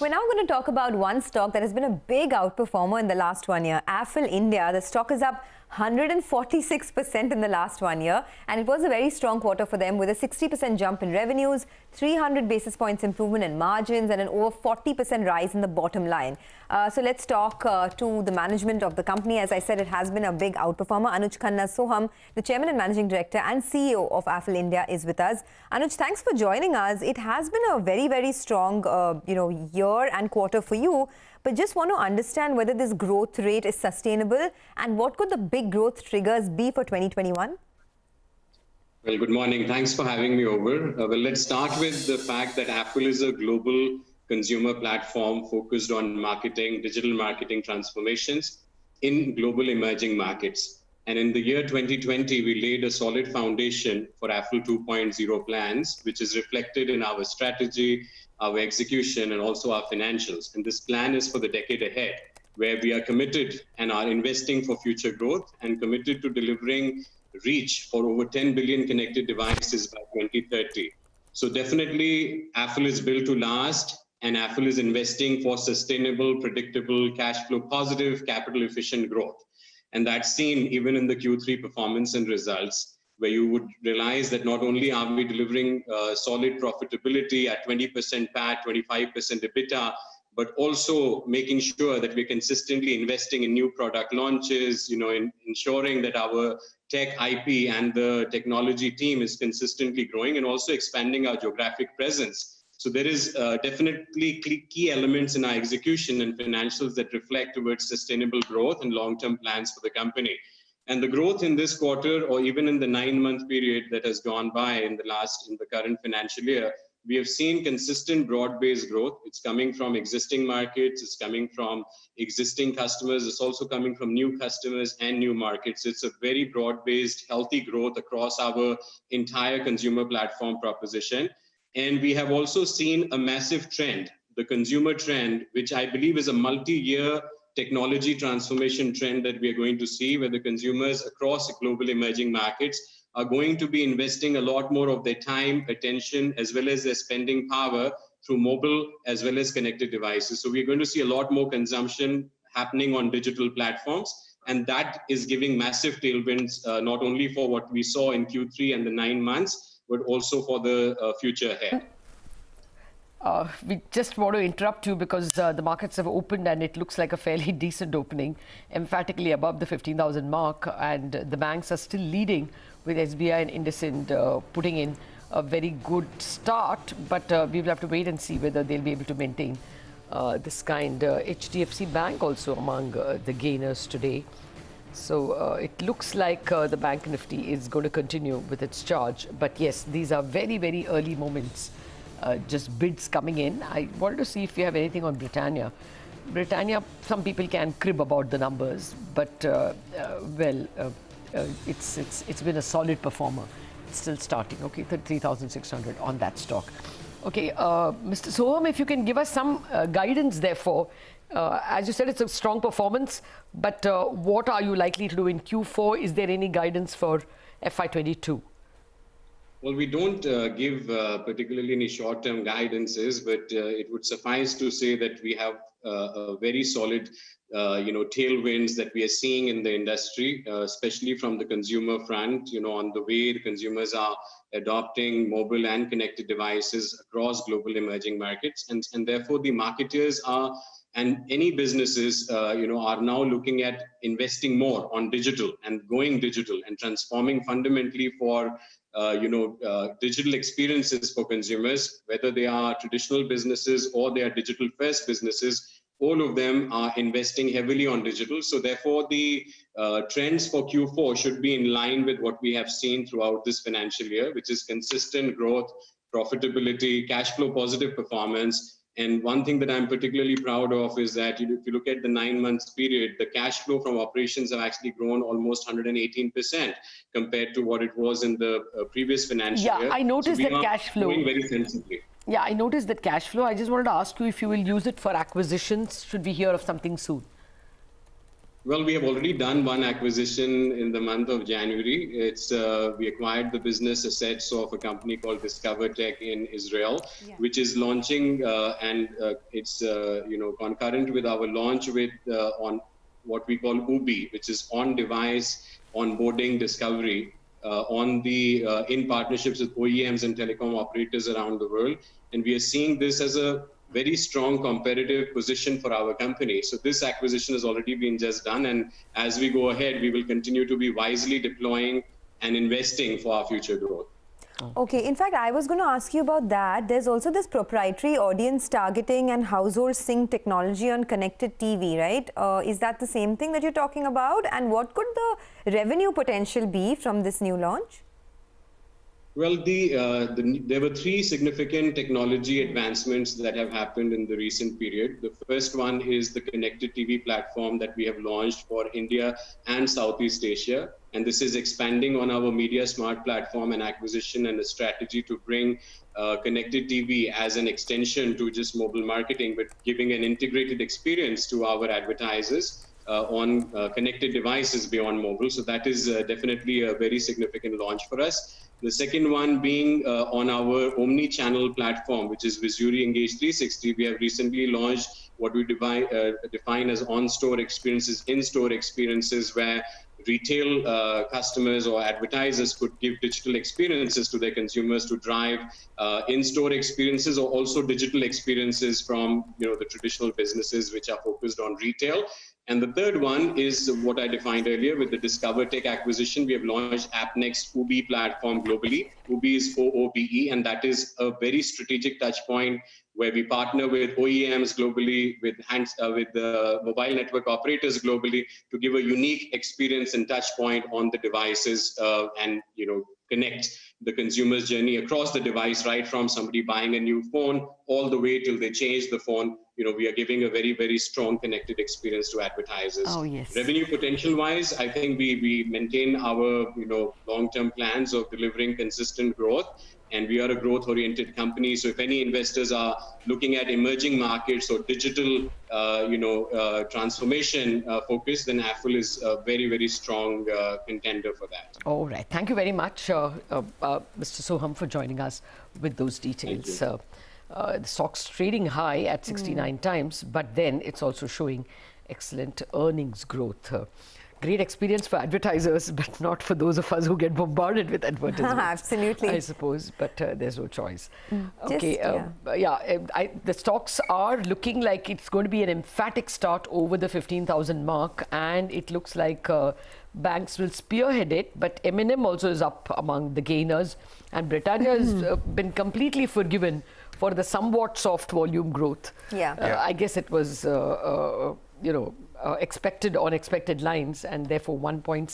We're now going to talk about one stock that has been a big outperformer in the last 1 year, Affle India. The stock is up 146% in the last 1 year, and it was a very strong quarter for them with a 60% jump in revenues, 300 basis points improvement in margins, and an over 40% rise in the bottom line. So let's talk to the management of the company. As I said, it has been a big outperformer. Anuj Khanna Sohum, the Chairman and Managing Director and CEO of Affle India, is with us. Anuj, thanks for joining us. It has been a very, very strong year and quarter for you. But just want to understand whether this growth rate is sustainable and what could the big growth triggers be for 2021? Well, good morning. Thanks for having me over. Well, let's start with the fact that Affle is a global consumer platform focused on marketing, digital marketing transformations in global emerging markets. And in the year 2020, we laid a solid foundation for Affle 2.0 plans, which is reflected in our strategy, our execution, and also our financials. And this plan is for the decade ahead, where we are committed and are investing for future growth and committed to delivering reach for over 10 billion connected devices by 2030. So definitely, Affle is built to last, and Affle is investing for sustainable, predictable, cash flow positive, capital efficient growth. And that's seen even in the Q3 performance and results, where you would realize that not only are we delivering solid profitability at 20% PAT, 25% EBITDA, but also making sure that we're consistently investing in new product launches, in ensuring that our tech IP and the technology team is consistently growing and also expanding our geographic presence. So there is definitely key elements in our execution and financials that reflect towards sustainable growth and long-term plans for the company. And the growth in this quarter, or even in the 9-month period that has gone by in the current financial year, we have seen consistent broad-based growth. It's coming from existing markets, it's coming from existing customers, it's also coming from new customers and new markets. It's a very broad-based, healthy growth across our entire consumer platform proposition. And we have also seen a massive trend, the consumer trend, which I believe is a multi-year technology transformation trend that we are going to see, where the consumers across global emerging markets are going to be investing a lot more of their time, attention, as well as their spending power through mobile as well as connected devices. So we're going to see a lot more consumption happening on digital platforms. And that is giving massive tailwinds, not only for what we saw in Q3 and the 9 months, but also for the future ahead. We just want to interrupt you because the markets have opened and it looks like a fairly decent opening, emphatically above the 15,000 mark, and the banks are still leading with SBI and IndusInd putting in a very good start, but we will have to wait and see whether they'll be able to maintain this kind. HDFC Bank also among the gainers today. So it looks like the Bank Nifty is going to continue with its charge, but yes, these are very, very early moments. Just bids coming in. I wanted to see if you have anything on Britannia. Britannia, some people can crib about the numbers, but it's been a solid performer. It's still starting. Okay, 33,600 on that stock. Okay, Mr. Sohum, if you can give us some guidance, therefore, as you said, it's a strong performance, but what are you likely to do in Q4? Is there any guidance for FY22? Well, we don't give particularly any short-term guidances, but it would suffice to say that we have a very solid, tailwinds that we are seeing in the industry, especially from the consumer front, on the way the consumers are adopting mobile and connected devices across global emerging markets. And therefore, the marketers are, and any businesses, are now looking at investing more on digital and going digital and transforming fundamentally for digital experiences for consumers, whether they are traditional businesses or they are digital first businesses. All of them are investing heavily on digital. So therefore, the trends for Q4 should be in line with what we have seen throughout this financial year, which is consistent growth, profitability, cash flow positive performance. And one thing that I'm particularly proud of is that if you look at the 9 months period, the cash flow from operations have actually grown almost 118% compared to what it was in the previous financial year. Yeah, I noticed that cash flow. Doing very sensibly. Yeah, I noticed that cash flow. I just wanted to ask you if you will use it for acquisitions. Should we hear of something soon? Well, we have already done one acquisition in the month of January. We acquired the business assets of a company called Discover Tech in Israel, which is launching, and it's concurrent with our launch on what we call UBI, which is on-device onboarding discovery, in partnerships with OEMs and telecom operators around the world. And we are seeing this as a very strong competitive position for our company. So this acquisition has already been just done. And as we go ahead, we will continue to be wisely deploying and investing for our future growth. Okay, in fact, I was going to ask you about that. There's also this proprietary audience targeting and household sync technology on connected TV, right? Is that the same thing that you're talking about? And what could the revenue potential be from this new launch? Well, there were three significant technology advancements that have happened in the recent period. The first one is the connected TV platform that we have launched for India and Southeast Asia. And this is expanding on our Media Smart platform and acquisition and a strategy to bring connected TV as an extension to just mobile marketing, but giving an integrated experience to our advertisers on connected devices beyond mobile. So that is definitely a very significant launch for us. The second one being on our omni-channel platform, which is Vizuri Engage 360. We have recently launched what we define as on-store experiences, in-store experiences, where retail customers or advertisers could give digital experiences to their consumers to drive in-store experiences, or also digital experiences from the traditional businesses which are focused on retail. And the third one is what I defined earlier with the Discover Tech acquisition. We have launched AppNext UBI platform globally. UBI is OOBE, and that is a very strategic touch point where we partner with OEMs globally, with the mobile network operators globally, to give a unique experience and touch point on the devices and connect the consumer's journey across the device, right from somebody buying a new phone all the way till they change the phone. We are giving a very, very strong connected experience to advertisers. Oh, yes. Revenue potential wise, I think we maintain our long-term plans of delivering consistent growth. And we are a growth-oriented company. So if any investors are looking at emerging markets or digital, transformation focus, then Affle is a very, very strong contender for that. All right. Thank you very much, Mr. Sohum, for joining us with those details. The stock's trading high at 69 times, but then it's also showing excellent earnings growth. Great experience for advertisers, but not for those of us who get bombarded with advertisements. Absolutely. I suppose, but there's no choice. Okay, the stocks are looking like it's going to be an emphatic start over the 15,000 mark, and it looks like banks will spearhead it, but M&M also is up among the gainers, and Britannia has been completely forgiven for the somewhat soft volume growth. I guess it was, expected on expected lines, and therefore 1.7